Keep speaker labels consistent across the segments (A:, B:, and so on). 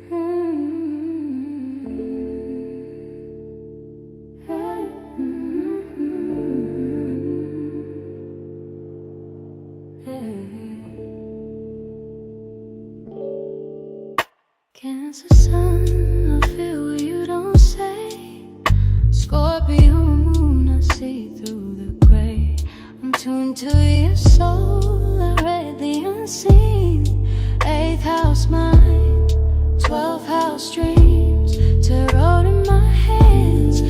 A: Cancer sun, I feel what you don't say. Scorpio moon, I see through the gray. I'm tuned to your soul, I read the unseen. 8th house mind, 12th house dreams. Tarot in my hands.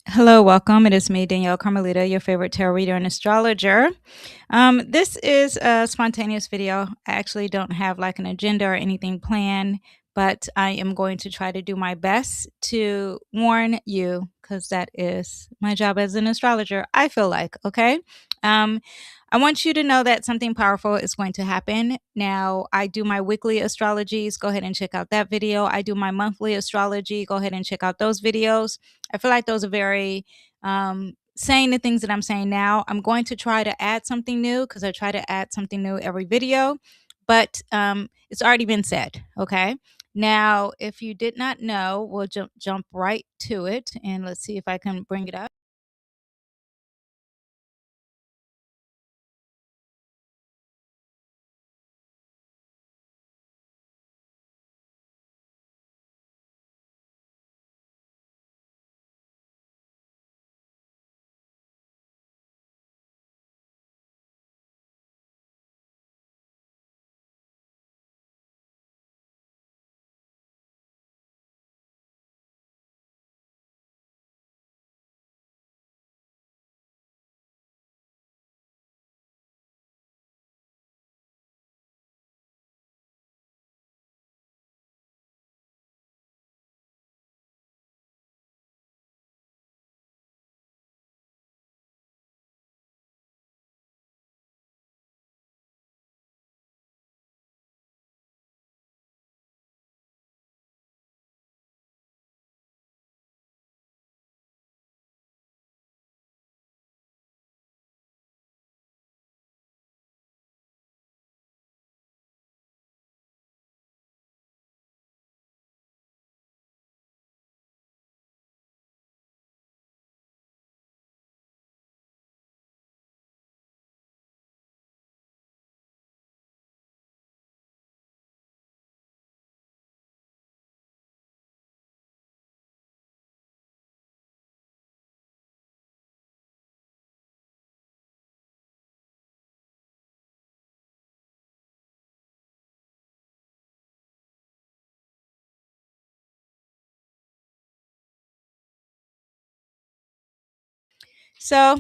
B: Hello, welcome. It is me, Danyell Carmelita, your favorite tarot reader and astrologer. This is a spontaneous video. I actually don't have like an agenda or anything planned, but I am going to try to do my best to warn you because that is my job as an astrologer, I feel like, okay? I want you to know that something powerful is going to happen. Now, I do my weekly astrologies. Go ahead and check out that video. I do my monthly astrology. Go ahead and check out those videos. I feel like those are very saying the things that I'm saying now. I'm going to try to add something new because I try to add something new every video, but it's already been said, okay? Now, if you did not know, we'll jump right to it, and let's see if I can bring it up. So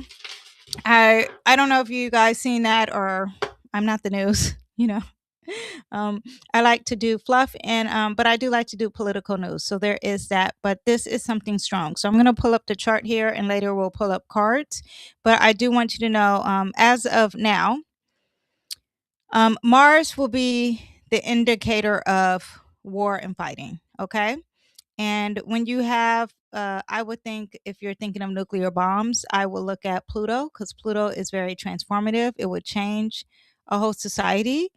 B: I don't know if you guys seen that, or I'm not the news, you know. I like to do fluff and but I do like to do political news. So there is that, but this is something strong. So I'm going to pull up the chart here and later we'll pull up cards. But I do want you to know as of now, Mars will be the indicator of war and fighting, okay? And when you have, I would think if you're thinking of nuclear bombs, I will look at Pluto because Pluto is very transformative. It would change a whole society.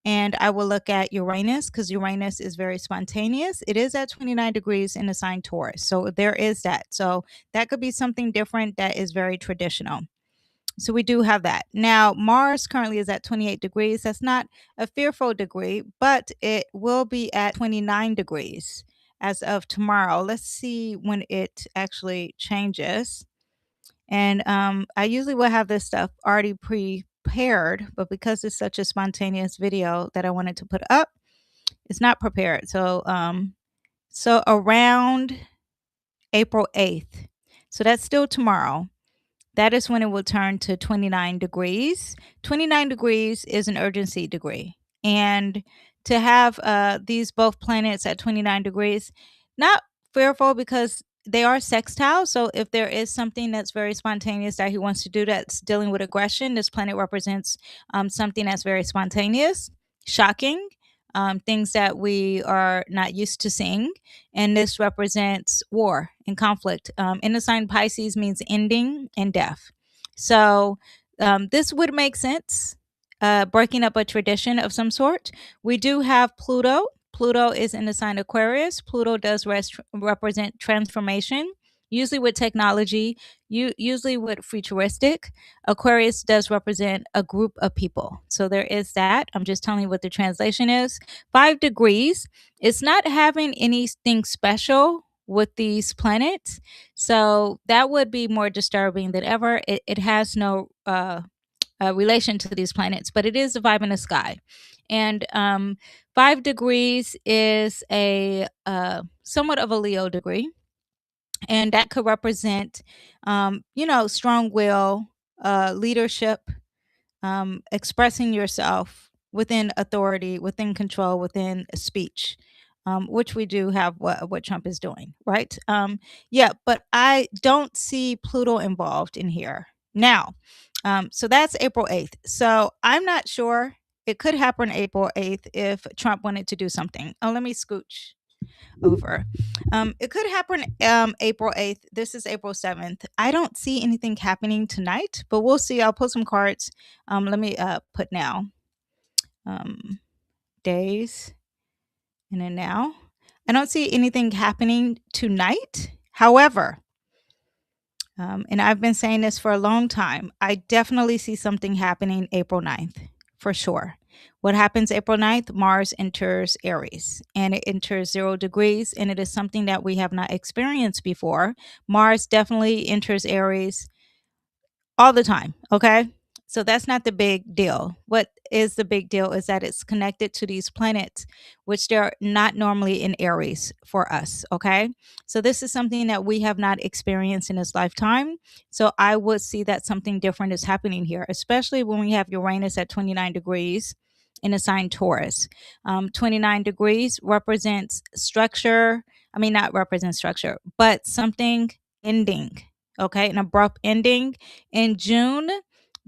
B: And I will look at Uranus because Uranus is very spontaneous. It is at 29 degrees in the sign Taurus. So there is that. So that could be something different that is very traditional. So we do have that. Now, Mars currently is at 28 degrees. That's not a fearful degree, but it will be at 29 degrees as of tomorrow. Let's see when it actually changes. And I usually will have this stuff already prepared, but because it's such a spontaneous video that I wanted to put up, it's not prepared. So around April 8th. So that's still tomorrow. That is when it will turn to 29 degrees. 29 degrees is an urgency degree. And to have these both planets at 29 degrees, not fearful because they are sextile. So if there is something that's very spontaneous that he wants to do that's dealing with aggression, this planet represents something that's very spontaneous, shocking, things that we are not used to seeing. And this represents war and conflict. In the sign Pisces means ending and death. So this would make sense, breaking up a tradition of some sort. We do have Pluto. Pluto is in the sign Aquarius. Pluto does represent transformation, usually with technology, usually with futuristic. Aquarius does represent a group of people. So there is that. I'm just telling you what the translation is. 5 degrees. It's not having anything special with these planets. So that would be more disturbing than ever. It has no relation to these planets, but it is a vibe in the sky. And 5 degrees is a somewhat of a Leo degree, and that could represent, strong will, leadership, expressing yourself within authority, within control, within speech, which we do have what Trump is doing, right? Yeah, but I don't see Pluto involved in here. Now, so that's April 8th. So I'm not sure. It could happen April 8th if Trump wanted to do something. Oh, let me scooch over. It could happen April 8th. This is April 7th. I don't see anything happening tonight, but we'll see. I'll put some cards. Let me put now. Days and then now. I don't see anything happening tonight. However, and I've been saying this for a long time, I definitely see something happening April 9th, for sure. What happens April 9th? Mars enters Aries and it enters 0 degrees, and it is something that we have not experienced before. Mars definitely enters Aries all the time. Okay. So that's not the big deal. What is the big deal is that it's connected to these planets, which they're not normally in Aries for us. Okay. So this is something that we have not experienced in this lifetime. So I would see that something different is happening here, especially when we have Uranus at 29 degrees in the sign Taurus. 29 degrees represents structure. I mean, not represents structure, but something ending. Okay. An abrupt ending. In June,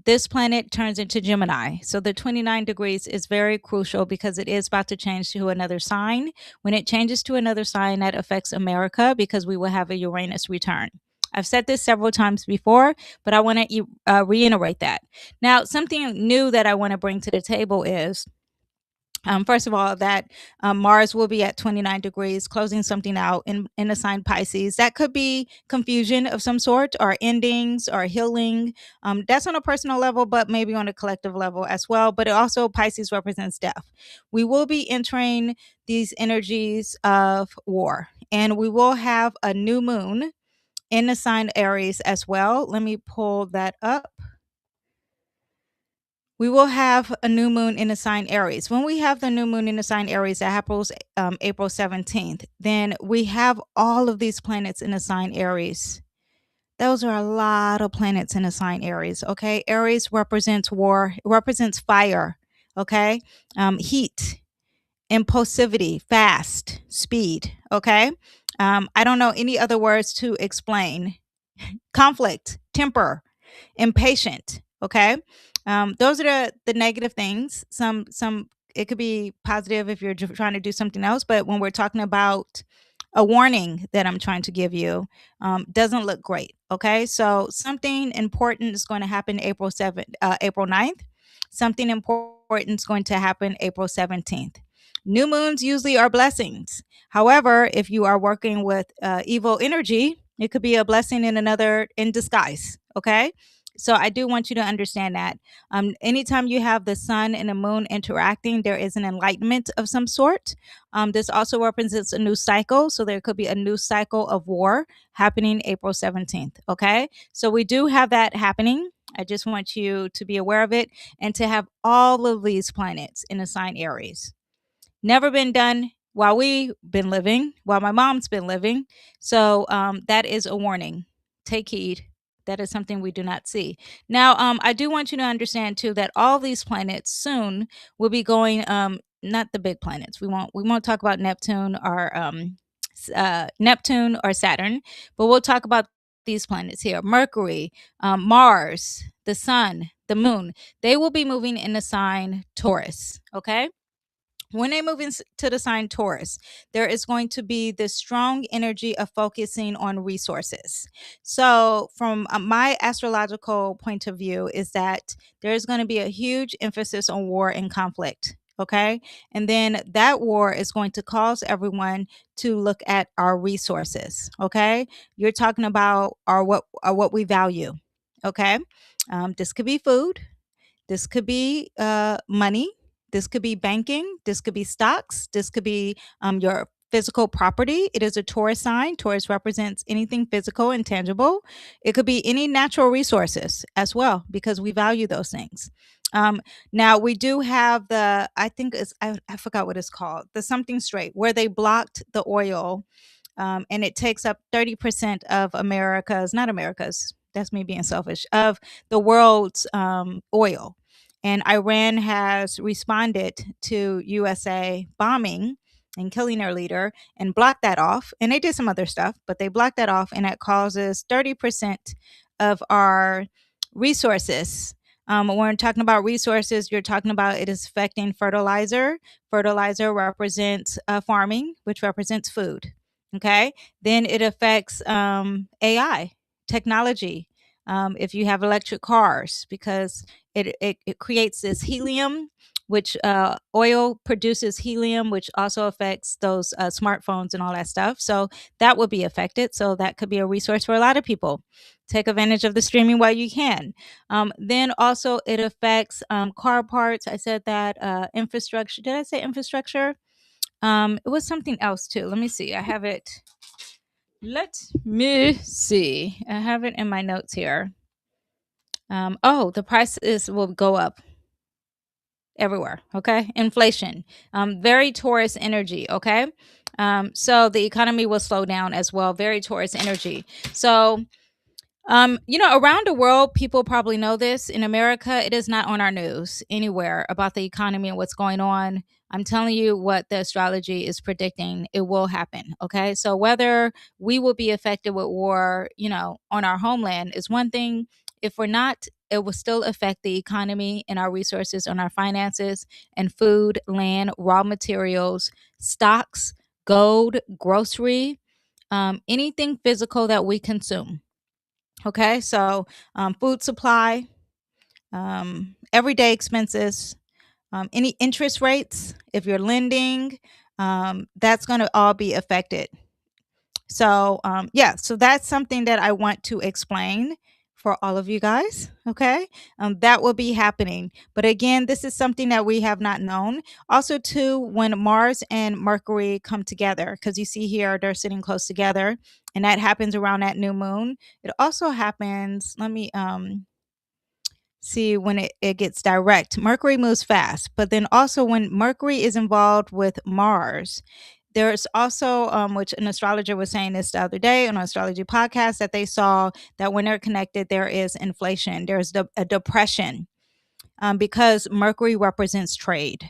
B: this planet turns into Gemini. So the 29 degrees is very crucial because it is about to change to another sign. When it changes to another sign, that affects America because we will have a Uranus return. I've said this several times before, but I want to reiterate that. Now, something new that I want to bring to the table is first of all, that Mars will be at 29 degrees, closing something out in the sign Pisces. That could be confusion of some sort, or endings, or healing. That's on a personal level, but maybe on a collective level as well. But it also, Pisces represents death. We will be entering these energies of war, and we will have a new moon in the sign Aries as well. Let me pull that up. We will have a new moon in the sign Aries. When we have the new moon in the sign Aries, that happens April 17th, then we have all of these planets in the sign Aries. Those are a lot of planets in the sign Aries, okay? Aries represents war, it represents fire, okay? Heat, impulsivity, fast, speed, okay? I don't know any other words to explain. Conflict, temper, impatient. Okay, those are the negative things. Some it could be positive if you're trying to do something else, but when we're talking about a warning that I'm trying to give you, doesn't look great. Okay, so something important is going to happen April 9th. Something important is going to happen April 17th. New moons usually are blessings. However, if you are working with evil energy, it could be a blessing in disguise. Okay. So I do want you to understand that. Anytime you have the sun and the moon interacting, there is an enlightenment of some sort. This also represents a new cycle. So there could be a new cycle of war happening April 17th. Okay. So we do have that happening. I just want you to be aware of it and to have all of these planets in a sign Aries. Never been done while we've been living, while my mom's been living. So that is a warning. Take heed. That is something we do not see. Now, I do want you to understand too that all these planets soon will be going. Not the big planets. We won't talk about Neptune or Saturn, but we'll talk about these planets here: Mercury, Mars, the Sun, the Moon. They will be moving in the sign Taurus. Okay. When they move into the sign Taurus, there is going to be this strong energy of focusing on resources. So, from my astrological point of view, is that there is going to be a huge emphasis on war and conflict. Okay. And then that war is going to cause everyone to look at our resources. Okay. You're talking about what we value. Okay. This could be food. This could be money. This could be banking. This could be stocks. This could be your physical property. It is a Taurus sign. Taurus represents anything physical and tangible. It could be any natural resources as well, because we value those things. Now we do have I think I forgot what it's called, the something straight, where they blocked the oil, and it takes up 30% of not America's, that's me being selfish, of the world's oil. And Iran has responded to USA bombing and killing their leader and blocked that off. And they did some other stuff, but they blocked that off, and that causes 30% of our resources. When we're talking about resources, you're talking about it is affecting fertilizer. Fertilizer represents farming, which represents food. Okay. Then it affects AI, technology. If you have electric cars, because it creates this helium, which oil produces helium, which also affects those smartphones and all that stuff. So that would be affected. So that could be a resource for a lot of people. Take advantage of the streaming while you can. Then also it affects car parts. I said that infrastructure. Did I say infrastructure? It was something else too. Let me see. I have it. Let me see. I have it in my notes here. The prices will go up everywhere. Okay. Inflation. Very Taurus energy. Okay. So the economy will slow down as well. Very Taurus energy. So around the world, people probably know this. In America, it is not on our news anywhere about the economy and what's going on. I'm telling you what the astrology is predicting, it will happen. Okay. So whether we will be affected with war, on our homeland is one thing. If we're not, it will still affect the economy and our resources on our finances and food, land, raw materials, stocks, gold, grocery, anything physical that we consume. Okay, so food supply, everyday expenses, any interest rates, if you're lending, that's going to all be affected. So, yeah, so that's something that I want to explain for all of you guys. Okay, that will be happening. But again, this is something that we have not known. Also, too, when Mars and Mercury come together, because you see here they're sitting close together, and that happens around that new moon. It also happens. Let me see when it gets direct. Mercury moves fast, but then also when Mercury is involved with Mars, there's also, which an astrologer was saying this the other day on an astrology podcast, that they saw that when they're connected, there is inflation, there's a depression, because Mercury represents trade.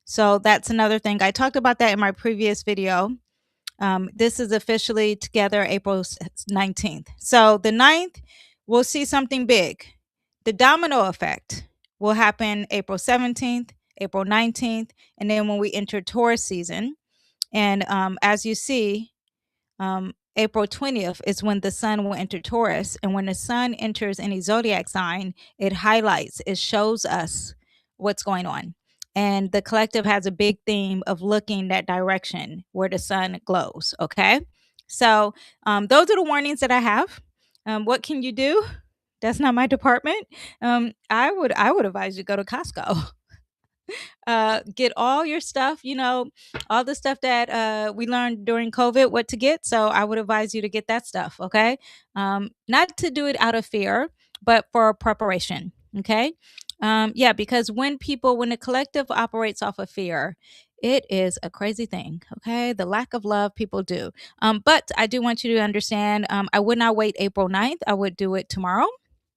B: So that's another thing. I talked about that in my previous video. This is officially together April 19th. So the 9th, we'll see something big. The domino effect will happen April 17th, April 19th, and then when we enter Taurus season. And as you see, April 20th is when the sun will enter Taurus. And when the sun enters any zodiac sign, it highlights, it shows us what's going on. And the collective has a big theme of looking that direction where the sun glows. Okay. So those are the warnings that I have. What can you do? That's not my department. I would advise you to go to Costco. Get all your stuff, all the stuff that we learned during COVID, what to get. So I would advise you to get that stuff. Okay. Not to do it out of fear, but for preparation. Okay. Yeah, because when the collective operates off of fear, it is a crazy thing. Okay. The lack of love people do. But I do want you to understand, I would not wait April 9th. I would do it tomorrow.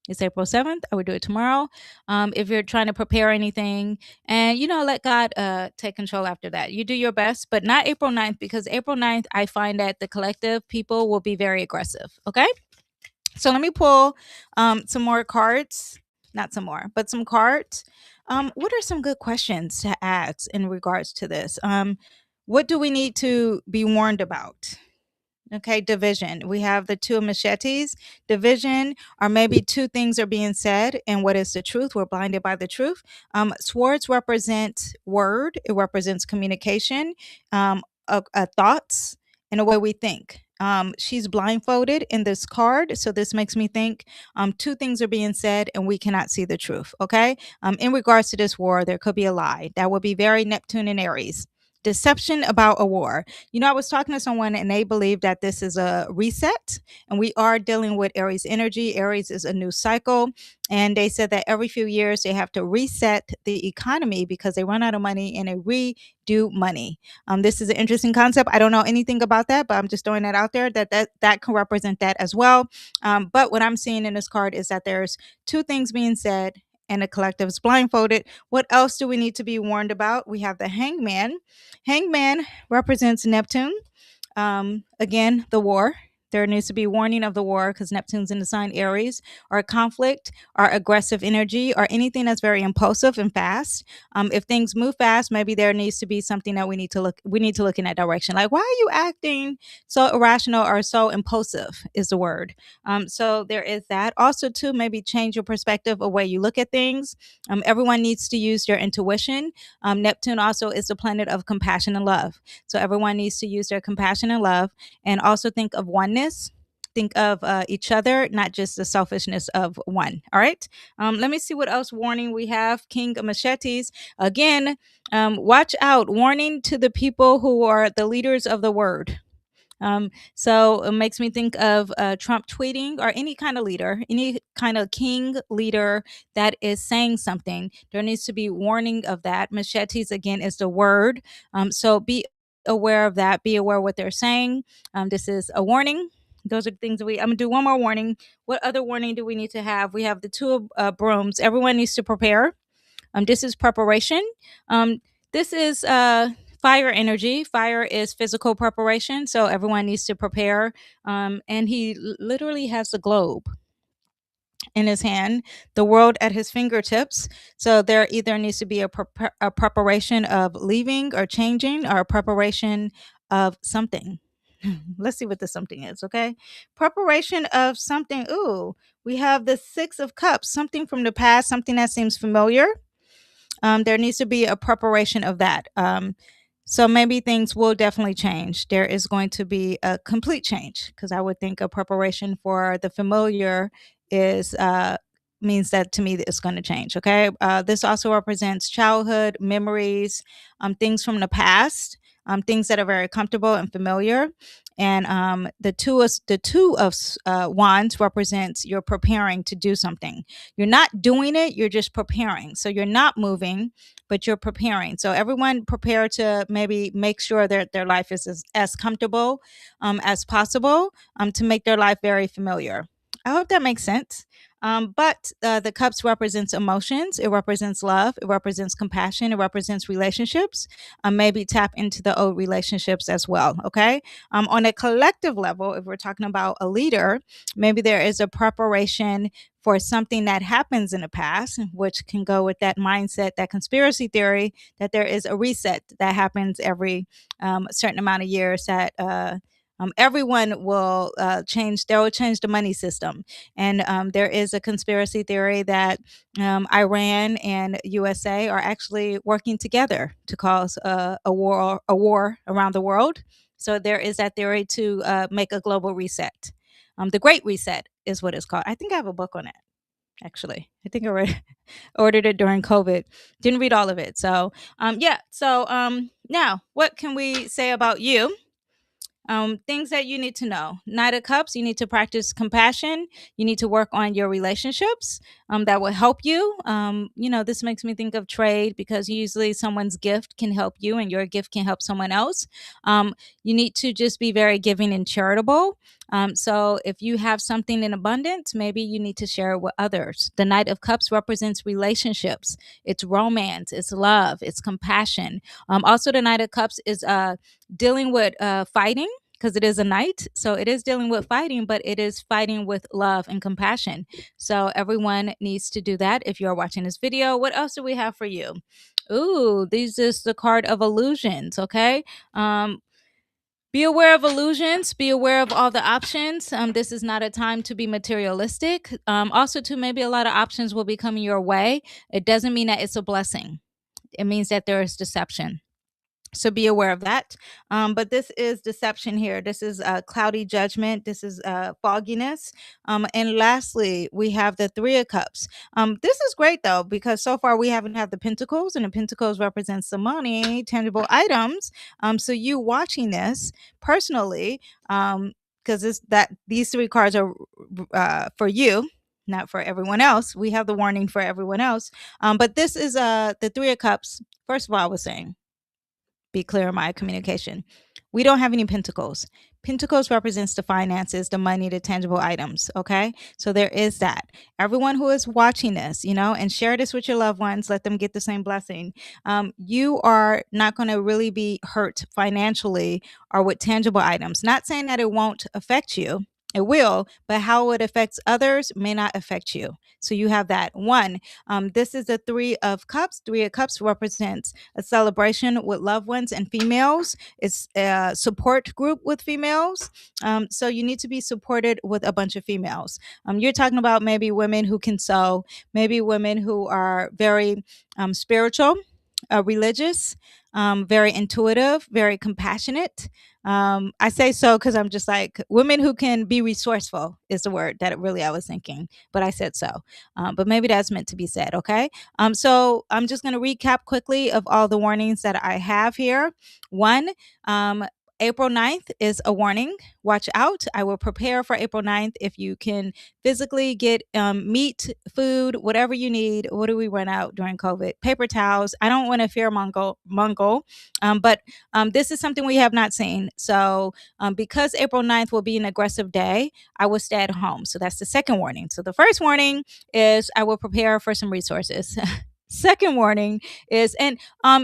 B: It's April 7th. I would do it tomorrow. If you're trying to prepare anything, and let God take control after that. You do your best, but not April 9th, because April 9th, I find that the collective people will be very aggressive. Okay. So let me pull some more cards. Not some more, but some cards. What are some good questions to ask in regards to this? What do we need to be warned about? Okay, division. We have the two machetes, division, or maybe two things are being said. And what is the truth? We're blinded by the truth. Swords represent word, it represents communication, thoughts, and the way we think. She's blindfolded in this card. So this makes me think two things are being said and we cannot see the truth. Okay. In regards to this war, there could be a lie. That would be very Neptune and Aries. Deception about a war. I was talking to someone and they believe that this is a reset and we are dealing with Aries energy. Aries is a new cycle. And they said that every few years they have to reset the economy because they run out of money and they redo money. This is an interesting concept. I don't know anything about that, but I'm just throwing that out there that can represent that as well. But what I'm seeing in this card is that there's two things being said and the collective is blindfolded. What else do we need to be warned about? We have the hangman. Hangman represents Neptune. Again, the war. There needs to be warning of the war because Neptune's in the sign Aries, or conflict, or aggressive energy, or anything that's very impulsive and fast. If things move fast, maybe there needs to be something that we need to look. We need to look in that direction. Like, why are you acting so irrational or so impulsive? Is the word. So there is that. Also, too, maybe change your perspective of way you look at things. Everyone needs to use their intuition. Neptune also is the planet of compassion and love. So everyone needs to use their compassion and love and also think of oneness. Think of each other, not just the selfishness of one. All right. Let me see what else warning we have. King of Machetes. Again, watch out. Warning to the people who are the leaders of the word. So it makes me think of Trump tweeting or any kind of leader, any kind of king leader that is saying something. There needs to be warning of that. Machetes, again, is the word. So be aware of that. Be aware of what they're saying. This is a warning. Those are the things that I'm gonna do one more warning. What other warning do we need to have? We have the two of brooms. Everyone needs to prepare. This is preparation. This is fire energy. Fire is physical preparation, so everyone needs to prepare. And he literally has the globe in his hand, the world at his fingertips. So there either needs to be a preparation of leaving or changing, or a preparation of something. Let's see what the something is, okay? Preparation of something. Ooh, we have the Six of Cups, something from the past, something that seems familiar. There needs to be a preparation of that. So maybe things will definitely change. There is going to be a complete change because I would think a preparation for the familiar is means that to me that it's going to change. Okay, this also represents childhood memories, things from the past, things that are very comfortable and familiar. And the two of wands represents you're preparing to do something. You're not doing it, you're just preparing. So you're not moving, but you're preparing. So everyone prepare to maybe make sure that their life is as comfortable as possible to make their life very familiar. I hope that makes sense. But the cups represents emotions. It represents love. It represents compassion. It represents relationships. Maybe tap into the old relationships as well. Okay. On a collective level, if we're talking about a leader, maybe there is a preparation for something that happens in the past, which can go with that mindset, that conspiracy theory that there is a reset that happens every certain amount of years that everyone will change. They will change the money system, and there is a conspiracy theory that Iran and USA are actually working together to cause a war around the world. So there is that theory to make a global reset. The Great Reset is what it's called. I think I have a book on it. Actually, I think I ordered it during COVID. Didn't read all of it. So, yeah. So, now what can we say about you? Things that you need to know. Knight of Cups, you need to practice compassion. You need to work on your relationships. That will help you. This makes me think of trade because usually someone's gift can help you and your gift can help someone else. You need to just be very giving and charitable. So if you have something in abundance, maybe you need to share it with others. The Knight of Cups represents relationships. It's romance. It's love. It's compassion. Also, the Knight of Cups is dealing with fighting because it is a knight. So it is dealing with fighting, but it is fighting with love and compassion. So everyone needs to do that if you're watching this video. What else do we have for you? Ooh, this is the card of illusions. Okay. Be aware of illusions. Be aware of all the options. This is not a time to be materialistic. Also, too, maybe a lot of options will be coming your way. It doesn't mean that it's a blessing. It means that there is deception. So be aware of that. But this is deception here. This is cloudy judgment. This is fogginess. And lastly, we have the Three of Cups. This is great though, because so far we haven't had the Pentacles, and the Pentacles represents the money, tangible items. So you watching this personally, because these three cards are for you, not for everyone else. We have the warning for everyone else. But this is the Three of Cups. First of all, I was saying, be clear in my communication. We don't have any pentacles. Pentacles represents the finances, the money, the tangible items. Okay. So there is that. Everyone who is watching this, and share this with your loved ones, let them get the same blessing. You are not going to really be hurt financially or with tangible items. Not saying that it won't affect you. It will, but how it affects others may not affect you. So you have that. One, this is the Three of Cups. Three of Cups represents a celebration with loved ones and females. It's a support group with females. So you need to be supported with a bunch of females. You're talking about maybe women who can sew, maybe women who are very spiritual, religious, very intuitive, very compassionate. I say so because I'm just like, women who can be resourceful is the word that really I was thinking, but I said so. But maybe that's meant to be said. Okay. So I'm just going to recap quickly of all the warnings that I have here. One, April 9th is a warning. Watch out. I will prepare for April 9th. If you can physically get meat, food, whatever you need. What do we run out during COVID? Paper towels. I don't want to fear Mongol, but this is something we have not seen. So because April 9th will be an aggressive day, I will stay at home. So that's the second warning. So the first warning is I will prepare for some resources. Second warning is, and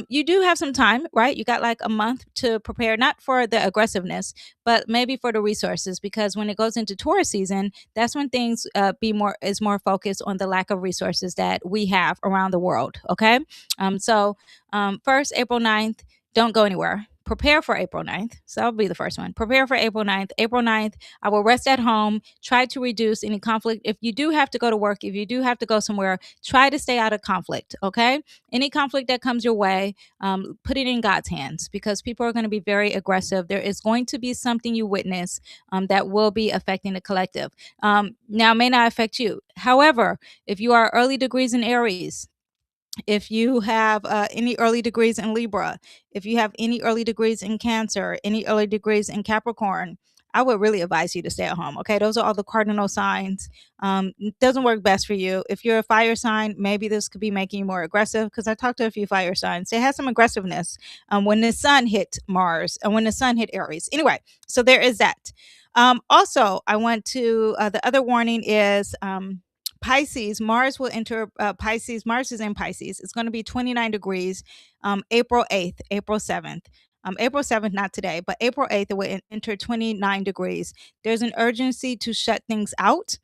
B: you do have some time, right? You got like a month to prepare, not for the aggressiveness, but maybe for the resources, because when it goes into Taurus season, that's when things is more focused on the lack of resources that we have around the world. Okay. First, April 9th, don't go anywhere. Prepare for April 9th. So that'll be the first one. Prepare for April 9th. April 9th, I will rest at home. Try to reduce any conflict. If you do have to go to work, if you do have to go somewhere, try to stay out of conflict. Okay. Any conflict that comes your way, put it in God's hands, because people are going to be very aggressive. There is going to be something you witness that will be affecting the collective. Now, it may not affect you. However, if you are early degrees in Aries, if you have any early degrees in Libra, if you have any early degrees in Cancer, any early degrees in Capricorn, I would really advise you to stay at home. Okay, those are all the cardinal signs. It doesn't work best for you. If you're a fire sign, maybe this could be making you more aggressive, because I talked to a few fire signs. They had some aggressiveness when the sun hit Mars and when the sun hit Aries. Anyway, so there is that. Also, I want to, the other warning is Pisces. Mars will enter Pisces. Mars is in Pisces. It's going to be 29 degrees April 8th, April 7th. April 7th, not today, but April 8th, it will enter 29 degrees. There's an urgency to shut things out.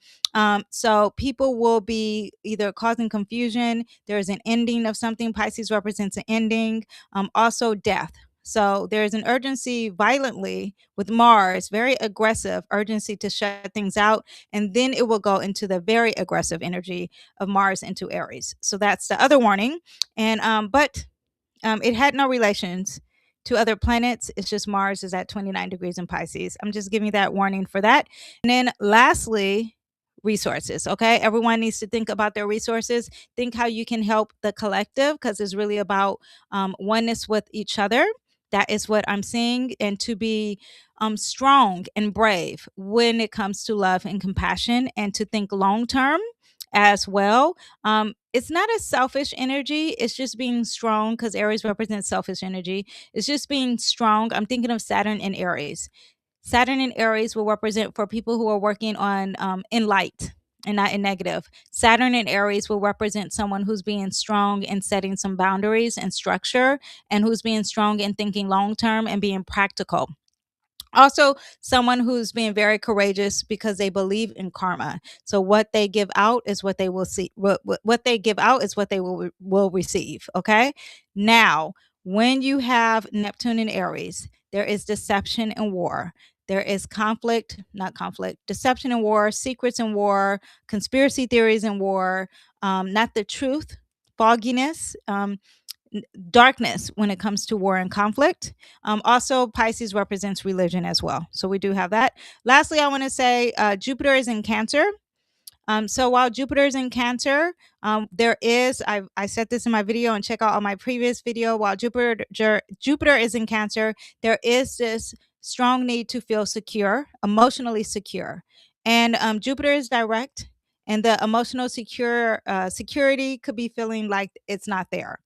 B: So people will be either causing confusion. There's an ending of something. Pisces represents an ending. Also, death. So there's an urgency violently with Mars, very aggressive urgency to shut things out. And then it will go into the very aggressive energy of Mars into Aries. So that's the other warning. And but it had no relations to other planets. It's just Mars is at 29 degrees in Pisces. I'm just giving you that warning for that. And then lastly, resources. Okay. Everyone needs to think about their resources. Think how you can help the collective, because it's really about oneness with each other. That is what I'm seeing. And to be strong and brave when it comes to love and compassion, and to think long term as well. It's not a selfish energy. It's just being strong, because Aries represents selfish energy. It's just being strong. I'm thinking of Saturn in Aries. Saturn in Aries will represent for people who are working on in light and not in negative. Saturn in Aries will represent someone who's being strong and setting some boundaries and structure, and who's being strong and thinking long term and being practical. Also, someone who's being very courageous because they believe in karma. So what they give out is what they will see. What they give out is what they will receive. Okay. Now, when you have Neptune in Aries, there is deception and war. There is deception and war, secrets and war, conspiracy theories and war, not the truth, fogginess, darkness when it comes to war and conflict. Also, Pisces represents religion as well. So we do have that. Lastly, I want to say Jupiter is in Cancer. So while Jupiter is in Cancer, there is, I said this in my video, and check out all my previous video. While Jupiter is in Cancer, there is this strong need to feel secure, emotionally secure. And Jupiter is direct, and the emotional security could be feeling like it's not there.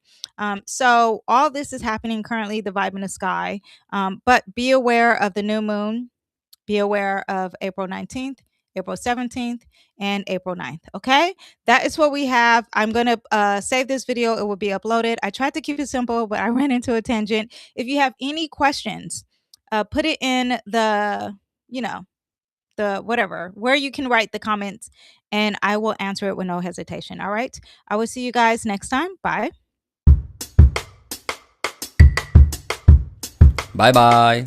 B: So all this is happening currently, the vibe in the sky. But be aware of the new moon. Be aware of April 19th, April 17th, and April 9th. Okay, that is what we have. I'm going to save this video. It will be uploaded. I tried to keep it simple, but I ran into a tangent. If you have any questions, put it in the, the whatever, where you can write the comments, and I will answer it with no hesitation. All right. I will see you guys next time. Bye.
C: Bye bye.